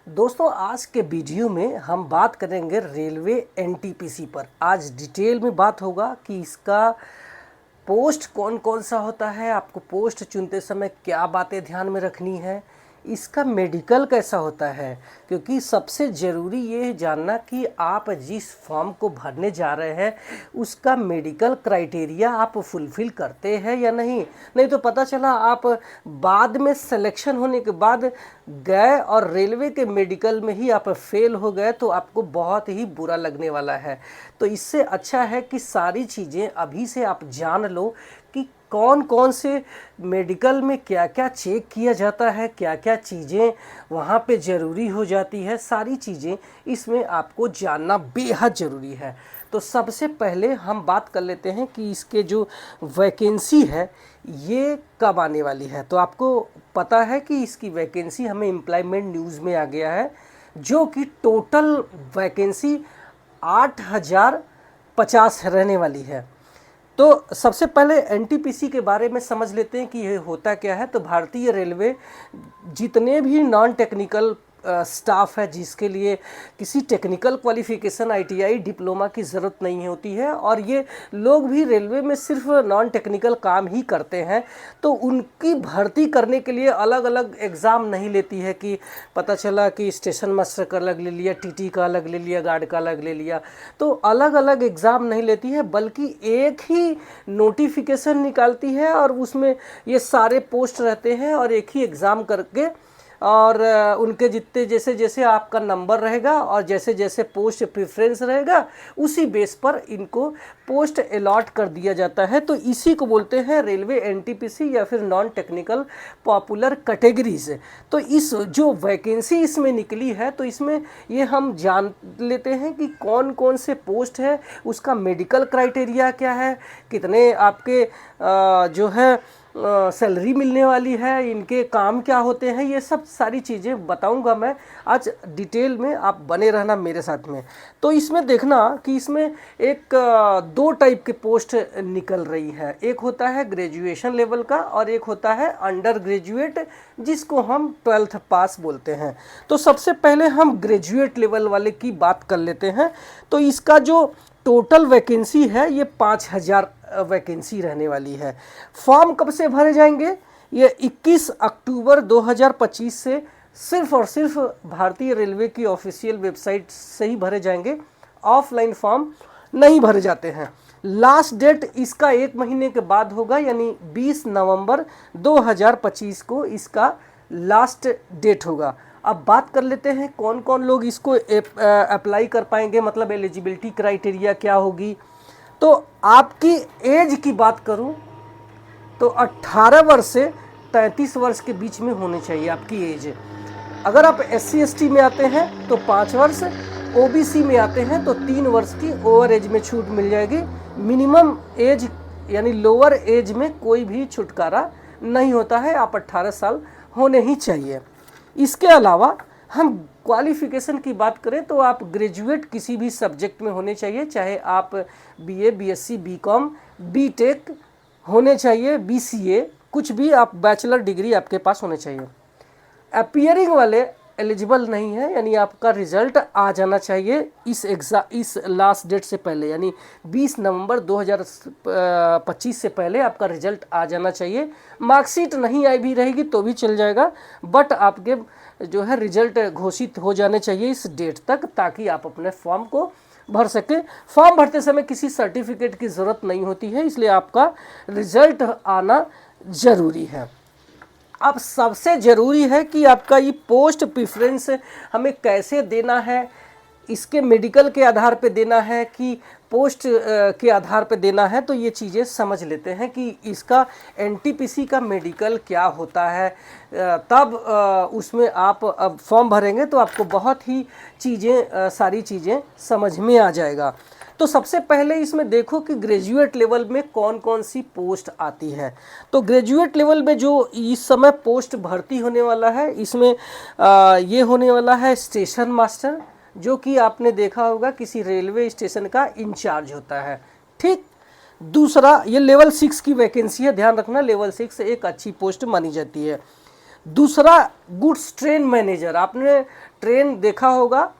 दोस्तों आज के वीडियो में हम बात करेंगे रेलवे एनटीपीसी पर। आज डिटेल में बात होगा कि इसका पोस्ट कौन कौन सा होता है, आपको पोस्ट चुनते समय क्या बातें ध्यान में रखनी है, इसका मेडिकल कैसा होता है। क्योंकि सबसे ज़रूरी ये जानना कि आप जिस फॉर्म को भरने जा रहे हैं उसका मेडिकल क्राइटेरिया आप फुलफ़िल करते हैं या नहीं तो पता चला आप बाद में सिलेक्शन होने के बाद गए और रेलवे के मेडिकल में ही आप फेल हो गए तो आपको बहुत ही बुरा लगने वाला है। तो इससे अच्छा है कि सारी चीज़ें अभी से आप जान लो कि कौन कौन से मेडिकल में क्या क्या चेक किया जाता है, क्या क्या चीज़ें वहाँ पे ज़रूरी हो जाती है। सारी चीज़ें इसमें आपको जानना बेहद ज़रूरी है। तो सबसे पहले हम बात कर लेते हैं कि इसके जो वैकेंसी है ये कब आने वाली है। तो आपको पता है कि इसकी वैकेंसी हमें एम्प्लॉयमेंट न्यूज़ में आ गया है, जो कि टोटल वैकेंसी 8050 रहने वाली है। तो सबसे पहले एनटीपीसी के बारे में समझ लेते हैं कि ये होता क्या है। तो भारतीय रेलवे जितने भी नॉन टेक्निकल स्टाफ है जिसके लिए किसी टेक्निकल क्वालिफिकेशन आईटीआई डिप्लोमा की ज़रूरत नहीं होती है और ये लोग भी रेलवे में सिर्फ नॉन टेक्निकल काम ही करते हैं, तो उनकी भर्ती करने के लिए अलग अलग एग्ज़ाम नहीं लेती है कि पता चला कि स्टेशन मास्टर का अलग ले लिया, टीटी का अलग ले लिया, गार्ड का अलग ले लिया। तो अलग अलग एग्ज़ाम नहीं लेती है बल्कि एक ही नोटिफिकेशन निकालती है और उसमें ये सारे पोस्ट रहते हैं और एक ही एग्ज़ाम करके और उनके जितने जैसे जैसे आपका नंबर रहेगा और जैसे जैसे पोस्ट प्रेफरेंस रहेगा उसी बेस पर इनको पोस्ट अलॉट कर दिया जाता है। तो इसी को बोलते हैं रेलवे एनटीपीसी या फिर नॉन टेक्निकल पॉपुलर कैटेगरीज। तो इस जो वैकेंसी इसमें निकली है तो इसमें ये हम जान लेते हैं कि कौन कौन से पोस्ट है, उसका मेडिकल क्राइटेरिया क्या है, कितने आपके जो है सैलरी मिलने वाली है, इनके काम क्या होते हैं, ये सब सारी चीज़ें बताऊंगा मैं आज डिटेल में। आप बने रहना मेरे साथ में। तो इसमें देखना कि इसमें एक दो टाइप के पोस्ट निकल रही है। एक होता है ग्रेजुएशन लेवल का और एक होता है अंडर ग्रेजुएट, जिसको हम 12th पास बोलते हैं। तो सबसे पहले हम ग्रेजुएट लेवल वाले की बात कर लेते हैं। तो इसका जो टोटल वैकेंसी है ये 5000 वैकेंसी रहने वाली है। फॉर्म कब से भरे जाएंगे? ये 21 अक्टूबर 2025 से सिर्फ और सिर्फ भारतीय रेलवे की ऑफिशियल वेबसाइट से ही भरे जाएंगे। ऑफलाइन फॉर्म नहीं भरे जाते हैं। लास्ट डेट इसका 1 महीने के बाद होगा, यानी 20 नवंबर 2025 को इसका लास्ट डेट होगा। अब बात कर लेते हैं कौन कौन लोग इसको अप्लाई कर पाएंगे, मतलब एलिजिबिलिटी क्राइटेरिया क्या होगी। तो आपकी एज की बात करूं तो 18 वर्ष से 33 वर्ष के बीच में होनी चाहिए आपकी एज। अगर आप SC/ST में आते हैं तो 5 वर्ष, OBC में आते हैं तो 3 वर्ष की ओवर एज में छूट मिल जाएगी। मिनिमम एज यानी लोअर एज में कोई भी छुटकारा नहीं होता है, आप 18 साल होने ही चाहिए। इसके अलावा हम क्वालिफ़िकेशन की बात करें तो आप ग्रेजुएट किसी भी सब्जेक्ट में होने चाहिए, चाहे आप BA, BSc, BCom, BTech होने चाहिए, BCA, कुछ भी आप बैचलर डिग्री आपके पास होने चाहिए। अपीयरिंग वाले एलिजिबल नहीं है, यानी आपका रिजल्ट आ जाना चाहिए इस लास्ट डेट से पहले, यानी 20 नवंबर 2025 से पहले आपका रिजल्ट आ जाना चाहिए। मार्कशीट नहीं आई भी रहेगी तो भी चल जाएगा, बट आपके जो है रिजल्ट घोषित हो जाने चाहिए इस डेट तक, ताकि आप अपने फॉर्म को भर सके। फॉर्म भरते समय किसी सर्टिफिकेट की ज़रूरत नहीं होती है, इसलिए आपका रिजल्ट आना ज़रूरी है। अब सबसे ज़रूरी है कि आपका ये पोस्ट प्रेफरेंस हमें कैसे देना है, इसके मेडिकल के आधार पे देना है कि पोस्ट के आधार पे देना है। तो ये चीज़ें समझ लेते हैं कि इसका एनटीपीसी का मेडिकल क्या होता है। तब उसमें आप अब फॉर्म भरेंगे तो आपको बहुत ही चीज़ें सारी चीज़ें समझ में आ जाएगा। तो सबसे पहले इसमें देखो कि ग्रेजुएट लेवल में कौन कौन सी पोस्ट आती है। तो ग्रेजुएट लेवल में जो इस समय पोस्ट भर्ती होने वाला है, इसमें ये होने वाला है स्टेशन मास्टर, जो कि आपने देखा होगा किसी रेलवे स्टेशन का इंचार्ज होता है। ठीक, दूसरा ये लेवल 6 की वैकेंसी है, ध्यान रखना लेवल 6 एक अच्छी पोस्ट मानी जाती है। दूसरा गुड्स ट्रेन मैनेजर, आपने ट्रेन देखा होगा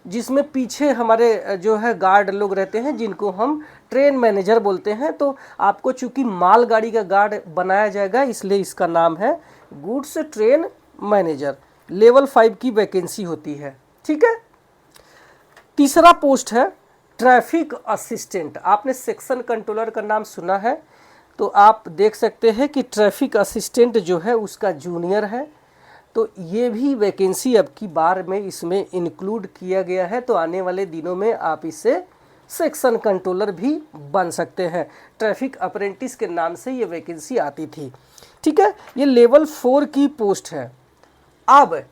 जिसमें पीछे हमारे जो है गार्ड लोग रहते हैं जिनको हम ट्रेन मैनेजर बोलते हैं। तो आपको चूंकि मालगाड़ी का गार्ड बनाया जाएगा इसलिए इसका नाम है गुड्स ट्रेन मैनेजर। लेवल 5 की वैकेंसी होती है, ठीक है। तीसरा पोस्ट है ट्रैफिक असिस्टेंट। आपने सेक्शन कंट्रोलर का नाम सुना है, तो आप देख सकते हैं कि ट्रैफिक असिस्टेंट जो है उसका जूनियर है। तो ये भी वैकेंसी अब की बार में इसमें इंक्लूड किया गया है। तो आने वाले दिनों में आप इससे सेक्शन कंट्रोलर भी बन सकते हैं। ट्रैफिक अप्रेंटिस के नाम से ये वैकेंसी आती थी, ठीक है। ये लेवल 4 की पोस्ट है। अब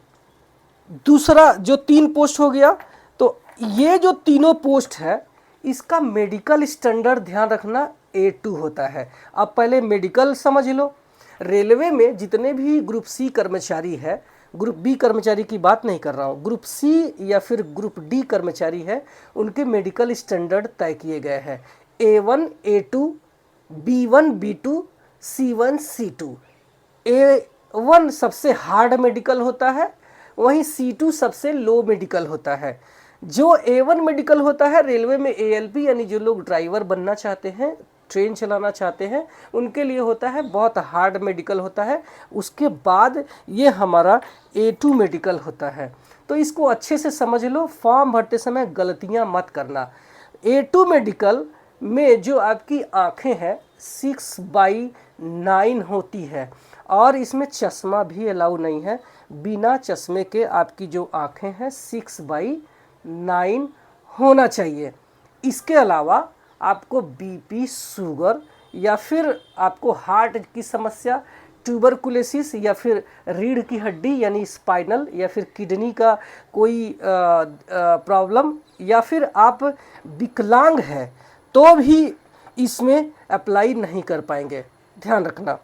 दूसरा जो 3 पोस्ट हो गया, तो ये जो तीनों पोस्ट है इसका मेडिकल स्टैंडर्ड ध्यान रखना A2 होता है। अब पहले मेडिकल समझ लो। रेलवे में जितने भी ग्रुप सी कर्मचारी है, ग्रुप बी कर्मचारी की बात नहीं कर रहा हूँ, ग्रुप सी या फिर ग्रुप डी कर्मचारी है, उनके मेडिकल स्टैंडर्ड तय किए गए हैं। A1 A2 B1 B2 C1 C2। A1 सबसे हार्ड मेडिकल होता है, वहीं C2 सबसे लो मेडिकल होता है। जो A1 मेडिकल होता है रेलवे में ALP यानी जो लोग ड्राइवर बनना चाहते हैं, ट्रेन चलाना चाहते हैं, उनके लिए होता है, बहुत हार्ड मेडिकल होता है। उसके बाद ये हमारा A2 मेडिकल होता है। तो इसको अच्छे से समझ लो, फॉर्म भरते समय गलतियां मत करना। A2 मेडिकल में जो आपकी आँखें हैं 6/9 होती है और इसमें चश्मा भी अलाउ नहीं है। बिना चश्मे के आपकी जो आँखें हैं 6/9 होना चाहिए। इसके अलावा आपको बीपी, शुगर या फिर आपको हार्ट की समस्या, ट्यूबरकुलोसिस या फिर रीढ़ की हड्डी यानी स्पाइनल या फिर किडनी का कोई प्रॉब्लम या फिर आप विकलांग हैं तो भी इसमें अप्लाई नहीं कर पाएंगे, ध्यान रखना।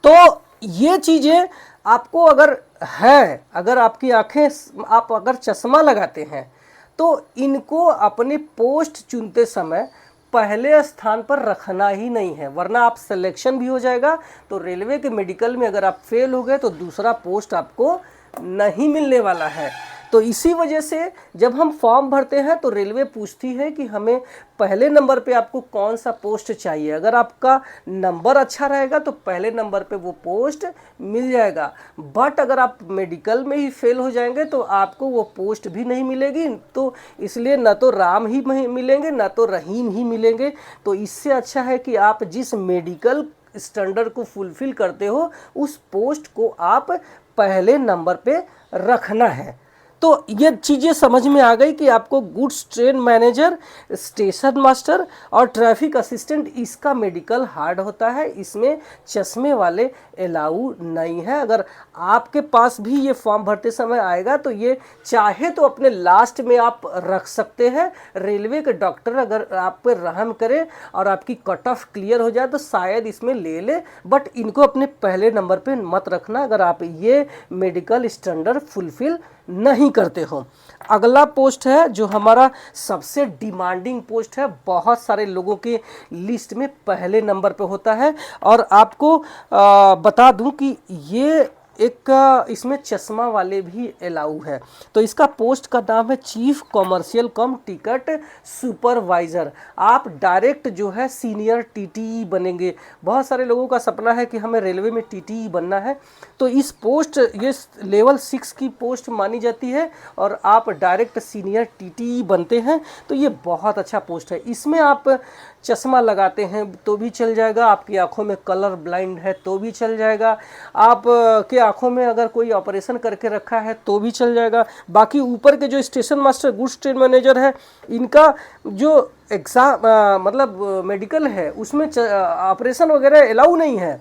तो ये चीज़ें आपको अगर है, अगर आपकी आँखें, आप अगर चश्मा लगाते हैं तो इनको अपने पोस्ट चुनते समय पहले स्थान पर रखना ही नहीं है, वरना आप सिलेक्शन भी हो जाएगा तो रेलवे के मेडिकल में अगर आप फेल हो गए तो दूसरा पोस्ट आपको नहीं मिलने वाला है। तो इसी वजह से जब हम फॉर्म भरते हैं तो रेलवे पूछती है कि हमें पहले नंबर पे आपको कौन सा पोस्ट चाहिए। अगर आपका नंबर अच्छा रहेगा तो पहले नंबर पे वो पोस्ट मिल जाएगा, बट अगर आप मेडिकल में ही फेल हो जाएंगे तो आपको वो पोस्ट भी नहीं मिलेगी। तो इसलिए ना तो राम ही मिलेंगे ना तो रहीम ही मिलेंगे। तो इससे अच्छा है कि आप जिस मेडिकल स्टैंडर्ड को फुलफिल करते हो उस पोस्ट को आप पहले नंबर पे रखना है। तो ये चीज़ें समझ में आ गई कि आपको goods train manager, station master और ट्रैफिक असिस्टेंट इसका मेडिकल हार्ड होता है, इसमें चश्मे वाले अलाउ नहीं है। अगर आपके पास भी ये फॉर्म भरते समय आएगा तो ये चाहे तो अपने लास्ट में आप रख सकते हैं। रेलवे के डॉक्टर अगर आप पर रहम करे और आपकी कट ऑफ क्लियर हो जाए तो शायद इसमें ले ले, बट इनको अपने पहले नंबर पे मत रखना अगर आप ये मेडिकल स्टैंडर्ड फुलफिल नहीं करते हो। अगला पोस्ट है जो हमारा सबसे डिमांडिंग पोस्ट है, बहुत सारे लोगों के लिस्ट में पहले नंबर पे होता है। और आपको बता दूं कि ये एक इसमें चश्मा वाले भी अलाउ है। तो इसका पोस्ट का नाम है चीफ कॉमर्शियल कम टिकट सुपरवाइज़र। आप डायरेक्ट जो है सीनियर टीटीई बनेंगे। बहुत सारे लोगों का सपना है कि हमें रेलवे में टीटीई बनना है, तो इस पोस्ट, ये लेवल 6 की पोस्ट मानी जाती है और आप डायरेक्ट सीनियर टीटीई बनते हैं। तो ये बहुत अच्छा पोस्ट है। इसमें आप चश्मा लगाते हैं तो भी चल जाएगा, आपकी आंखों में कलर ब्लाइंड है तो भी चल जाएगा, आप के आंखों में अगर कोई ऑपरेशन करके रखा है तो भी चल जाएगा। बाकी ऊपर के जो station master, goods train manager है, इनका जो एग्ज़ाम मतलब मेडिकल है उसमें ऑपरेशन वगैरह अलाउ नहीं है,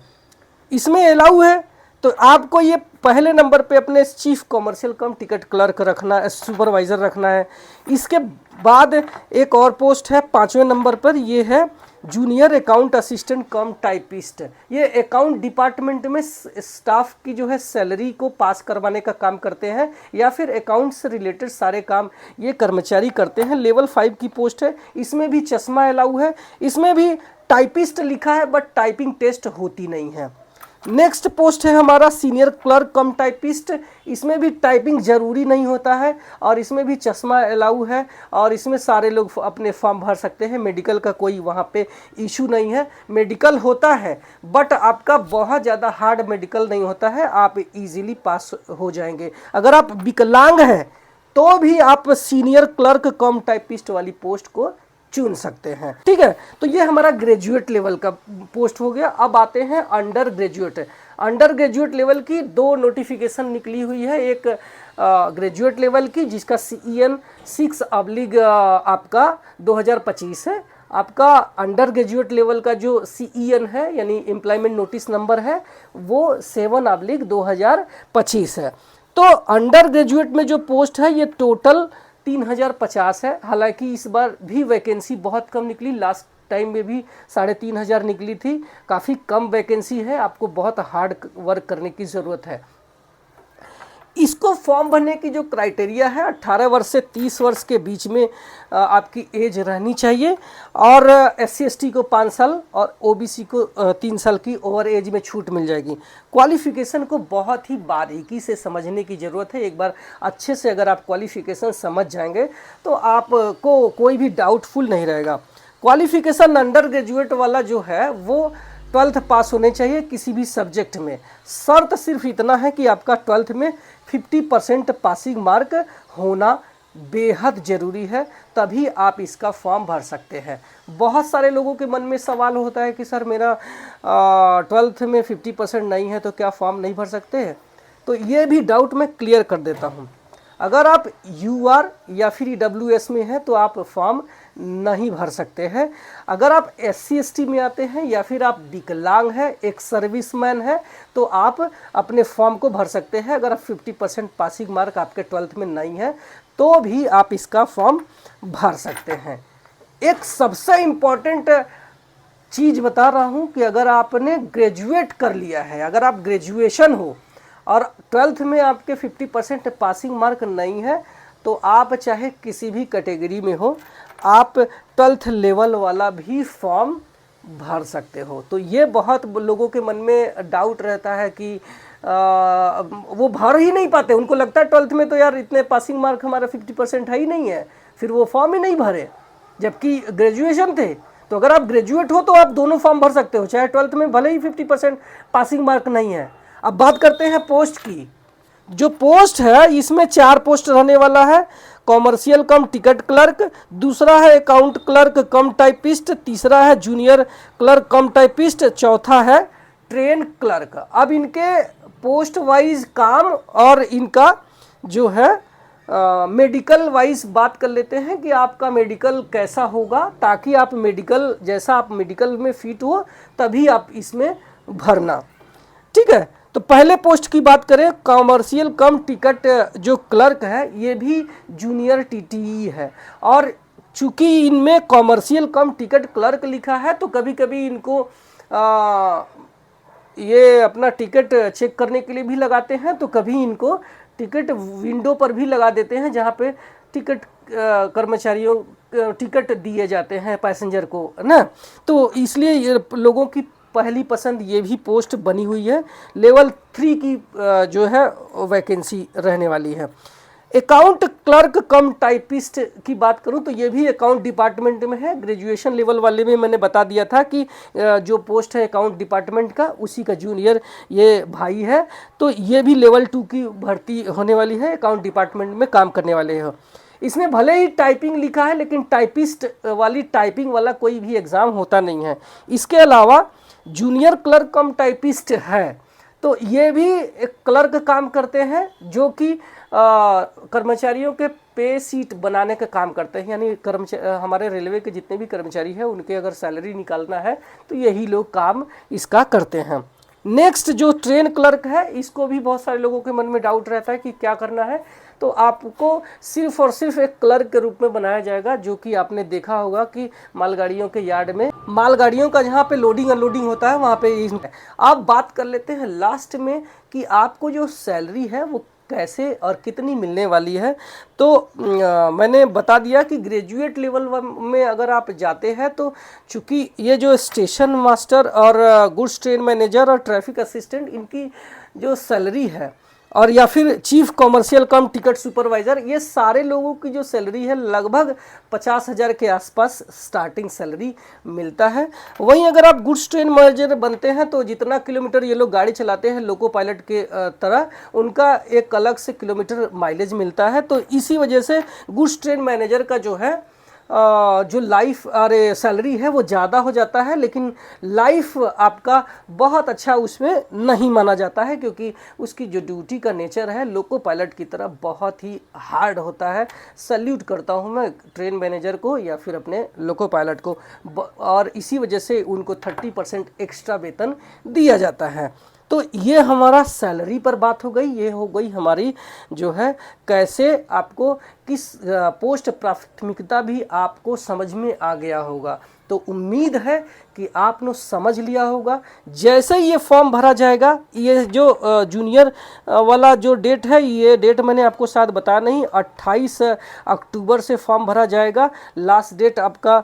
इसमें अलाउ है। तो आपको ये पहले नंबर पे अपने चीफ कॉमर्शियल कम टिकट क्लर्क रखना है, सुपरवाइज़र रखना है। इसके बाद एक और पोस्ट है 5वें नंबर पर, ये है जूनियर अकाउंट असिस्टेंट कम टाइपिस्ट। ये अकाउंट डिपार्टमेंट में स्टाफ की जो है सैलरी को पास करवाने का काम करते हैं या फिर अकाउंट से रिलेटेड सारे काम ये कर्मचारी करते हैं। लेवल 5 की पोस्ट है, इसमें भी चश्मा अलाउ है, इसमें भी टाइपिस्ट लिखा है बट टाइपिंग टेस्ट होती नहीं है। नेक्स्ट पोस्ट है हमारा सीनियर क्लर्क कम टाइपिस्ट। इसमें भी टाइपिंग ज़रूरी नहीं होता है और इसमें भी चश्मा अलाउ है और इसमें सारे लोग अपने फॉर्म भर सकते हैं। मेडिकल का कोई वहाँ पे इशू नहीं है। मेडिकल होता है बट आपका बहुत ज़्यादा हार्ड मेडिकल नहीं होता है, आप इजीली पास हो जाएंगे। अगर आप विकलांग हैं तो भी आप सीनियर क्लर्क कम टाइपिस्ट वाली पोस्ट को चुन सकते हैं। ठीक है, तो ये हमारा ग्रेजुएट लेवल का पोस्ट हो गया। अब आते हैं under graduate. Under graduate level की 2 नोटिफिकेशन निकली हुई है। एक ग्रेजुएट लेवल की जिसका CEN 6/, आपका 2025 है। आपका अंडर ग्रेजुएट लेवल का जो CEN है यानी एम्प्लॉयमेंट नोटिस नंबर है वो 7/2025 है। तो अंडर ग्रेजुएट में जो पोस्ट है ये टोटल 3050 है। हालांकि इस बार भी वैकेंसी बहुत कम निकली, लास्ट टाइम में भी 3500 निकली थी। काफ़ी कम वैकेंसी है, आपको बहुत हार्ड वर्क करने की ज़रूरत है। इसको फॉर्म भरने की जो क्राइटेरिया है 18 वर्ष से 30 वर्ष के बीच में आपकी एज रहनी चाहिए और SC/ST को 5 साल और OBC को 3 साल की ओवर एज में छूट मिल जाएगी। क्वालिफिकेशन को बहुत ही बारीकी से समझने की ज़रूरत है। एक बार अच्छे से अगर आप क्वालिफिकेशन समझ जाएंगे तो आपको कोई भी डाउटफुल नहीं रहेगा। क्वालिफिकेशन अंडर ग्रेजुएट वाला जो है वो 12th पास होने चाहिए किसी भी सब्जेक्ट में। शर्त सिर्फ इतना है कि आपका 12th में 50% पासिंग मार्क होना बेहद ज़रूरी है, तभी आप इसका फॉर्म भर सकते हैं। बहुत सारे लोगों के मन में सवाल होता है कि सर मेरा 12th में 50% नहीं है तो क्या फॉर्म नहीं भर सकते हैं? तो ये भी डाउट मैं क्लियर कर देता हूँ। अगर आप UR या फिर EWS में हैं तो आप फॉर्म नहीं भर सकते हैं। अगर आप SC/ST में आते हैं या फिर आप विकलांग हैं, एक सर्विसमैन है, तो आप अपने फॉर्म को भर सकते हैं। अगर आप 50% पासिंग मार्क आपके 12th में नहीं है तो भी आप इसका फॉर्म भर सकते हैं। एक सबसे इम्पॉर्टेंट चीज़ बता रहा हूँ कि अगर आपने ग्रेजुएट कर लिया है, अगर आप ग्रेजुएशन हो और 12th में आपके 50% पासिंग मार्क नहीं है तो आप चाहे किसी भी कैटेगरी में हो, आप 12th लेवल वाला भी फॉर्म भर सकते हो। तो ये बहुत लोगों के मन में डाउट रहता है कि वो भर ही नहीं पाते। उनको लगता है 12th में तो यार इतने पासिंग मार्क हमारा 50% है ही नहीं है, फिर वो फॉर्म ही नहीं भरे, जबकि ग्रेजुएशन थे। तो अगर आप ग्रेजुएट हो तो आप दोनों फॉर्म भर सकते हो, चाहे 12th में भले ही 50% पासिंग मार्क नहीं है। अब बात करते हैं पोस्ट की। जो पोस्ट है इसमें 4 पोस्ट रहने वाला है। कॉमर्शियल कम टिकट क्लर्क, दूसरा है अकाउंट क्लर्क कम टाइपिस्ट, तीसरा है जूनियर क्लर्क कम टाइपिस्ट, चौथा है ट्रेन क्लर्क। अब इनके पोस्ट वाइज काम और इनका जो है मेडिकल वाइज बात कर लेते हैं कि आपका मेडिकल कैसा होगा, ताकि आप मेडिकल जैसा आप मेडिकल में फिट हो तभी आप इसमें भरना। ठीक है, तो पहले पोस्ट की बात करें, कॉमर्शियल कम टिकट जो क्लर्क है ये भी जूनियर TTE है। और चूंकि इनमें कॉमर्शियल कम टिकट क्लर्क लिखा है तो कभी कभी इनको ये अपना टिकट चेक करने के लिए भी लगाते हैं, तो कभी इनको टिकट विंडो पर भी लगा देते हैं जहाँ पे टिकट कर्मचारियों टिकट दिए जाते हैं पैसेंजर को, ना। तो इसलिए ये लोगों की पहली पसंद ये भी पोस्ट बनी हुई है। लेवल 3 की जो है वैकेंसी रहने वाली है। अकाउंट क्लर्क कम टाइपिस्ट की बात करूं तो ये भी अकाउंट डिपार्टमेंट में है। ग्रेजुएशन लेवल वाले में मैंने बता दिया था कि जो पोस्ट है अकाउंट डिपार्टमेंट का, उसी का जूनियर ये भाई है। तो ये भी लेवल 2 की भर्ती होने वाली है, अकाउंट डिपार्टमेंट में काम करने वाले हैं। इसमें भले ही टाइपिंग लिखा है लेकिन टाइपिस्ट वाली टाइपिंग वाला कोई भी एग्ज़ाम होता नहीं है। इसके अलावा जूनियर क्लर्क कम टाइपिस्ट है, तो ये भी एक क्लर्क काम करते हैं जो कि कर्मचारियों के पे सीट बनाने का काम करते हैं। यानी हमारे रेलवे के जितने भी कर्मचारी हैं उनके अगर सैलरी निकालना है तो यही लोग काम इसका करते हैं। नेक्स्ट जो ट्रेन क्लर्क है, इसको भी बहुत सारे लोगों के मन में डाउट रहता है कि क्या करना है। तो आपको सिर्फ और सिर्फ एक क्लर्क के रूप में बनाया जाएगा, जो कि आपने देखा होगा कि मालगाड़ियों के यार्ड में मालगाड़ियों का जहाँ पे लोडिंग अनलोडिंग होता है वहाँ पे। आप बात कर लेते हैं लास्ट में कि आपको जो सैलरी है वो कैसे और कितनी मिलने वाली है। तो मैंने बता दिया कि ग्रेजुएट लेवल में अगर आप जाते हैं तो चूँकि ये जो स्टेशन मास्टर और गुड्स ट्रेन मैनेजर और ट्रैफिक असिस्टेंट, इनकी जो सैलरी है, और या फिर चीफ कॉमर्शियल कम टिकट सुपरवाइज़र, ये सारे लोगों की जो सैलरी है लगभग 50,000 के आसपास स्टार्टिंग सैलरी मिलता है। वहीं अगर आप गुड्स ट्रेन मैनेजर बनते हैं तो जितना किलोमीटर ये लोग गाड़ी चलाते हैं लोको पायलट के तरह, उनका एक अलग से किलोमीटर माइलेज मिलता है। तो इसी वजह से गुड्स ट्रेन मैनेजर का जो है जो लाइफ अरे सैलरी है वो ज़्यादा हो जाता है, लेकिन लाइफ आपका बहुत अच्छा उसमें नहीं माना जाता है, क्योंकि उसकी जो ड्यूटी का नेचर है लोको पायलट की तरह बहुत ही हार्ड होता है। सल्यूट करता हूँ मैं ट्रेन मैनेजर को या फिर अपने लोको पायलट को, और इसी वजह से उनको 30% एक्स्ट्रा वेतन दिया जाता है। तो ये हमारा सैलरी पर बात हो गई। ये हो गई हमारी जो है कैसे आपको किस पोस्ट प्राथमिकता भी आपको समझ में आ गया होगा। तो उम्मीद है कि आपने समझ लिया होगा। जैसे ही ये फॉर्म भरा जाएगा, ये जो जूनियर वाला जो डेट है, ये डेट मैंने आपको शायद बताया नहीं, 28 अक्टूबर से फॉर्म भरा जाएगा। लास्ट डेट आपका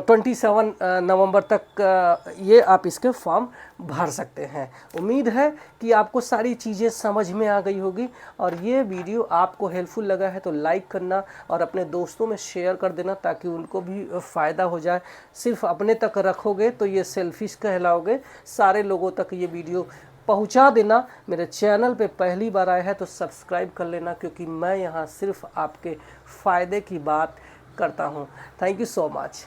27 नवंबर तक ये आप इसके फॉर्म भर सकते हैं। उम्मीद है कि आपको सारी चीज़ें समझ में आ गई होगी, और ये वीडियो आपको हेल्पफुल लगा है तो लाइक करना और अपने दोस्तों में शेयर कर देना ताकि उनको भी फ़ायदा हो जाए। सिर्फ अपने तक रखोगे तो ये सेल्फिश कहलाओगे, सारे लोगों तक ये वीडियो पहुंचा देना। मेरे चैनल पे पहली बार आए हैं तो सब्सक्राइब कर लेना, क्योंकि मैं यहाँ सिर्फ आपके फ़ायदे की बात करता हूँ। Thank you so much.